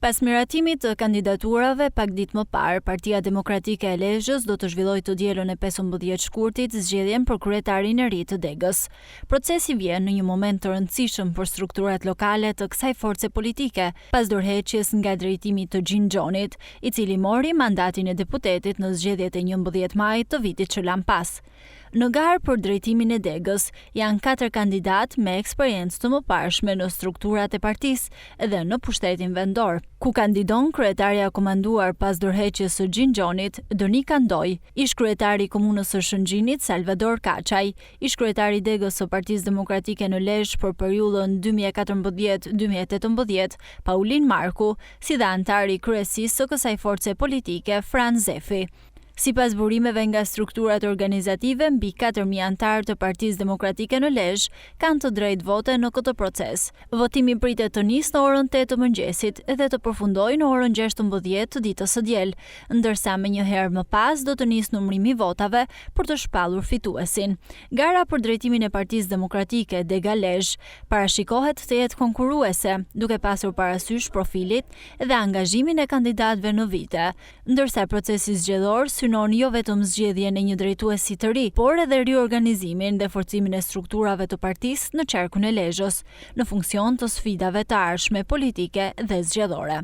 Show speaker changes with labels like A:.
A: Pas miratimit të kandidaturave, pak ditë më parë, Partia Demokratike e Lezhës do të zhvillojë të dielën e 15 shkurtit zgjedhjen për kryetarin e ri të Degës. Procesi vjen në një moment të rëndësishëm për strukturat lokale të kësaj force politike, pas dorëheqjes nga drejtimi të Xhinxhonit, i cili mori mandatin e deputetit në zgjedhjet e 11 majit të vitit që lan pas. Në garë për drejtimin e Degës janë 4 kandidat me eksperiencë të mëparshme në strukturat e partisë dhe në pushtetin vendor, ku kandidon kryetaria komanduar pas dorëheqjes së Xhinxhonit, Donika Ndoj, ish kryetari i komunës së Shëngjinit Salvador Kaçaj, ish kryetari i Degës së Partisë Demokratike në Lezhë për periudhën 2014-2018, Paulin Marku, si dhe antari i kryesisë së kësaj force politike, Fran Zefi. Sipas burimeve nga strukturat organizative, mbi 4.000 antarë të Partisë Demokratike në Lezhë kanë të drejtë vote në këtë proces. Votimi pritet të nisë në orën 8 të mëngjesit dhe të përfundojë në orën 16 të ditës së diel, ndërsa më një herë më pas do të nisë numrimi votave për të shpallur fituesin. Gara për drejtimin e Partisë Demokratike Dega Lezhë parashikohet të jetë konkurruese, duke pasur parasysh profilit dhe angazhimin e kandidatëve në vite, ndërsa procesi zgjedhor synon jo vetëm zgjedhjen e një drejtuesi të ri, por edhe riorganizimin dhe forcimin e strukturave të partisë në qarkun e Lezhës, në funksion të sfidave të ardhshme politike dhe zgjedhore.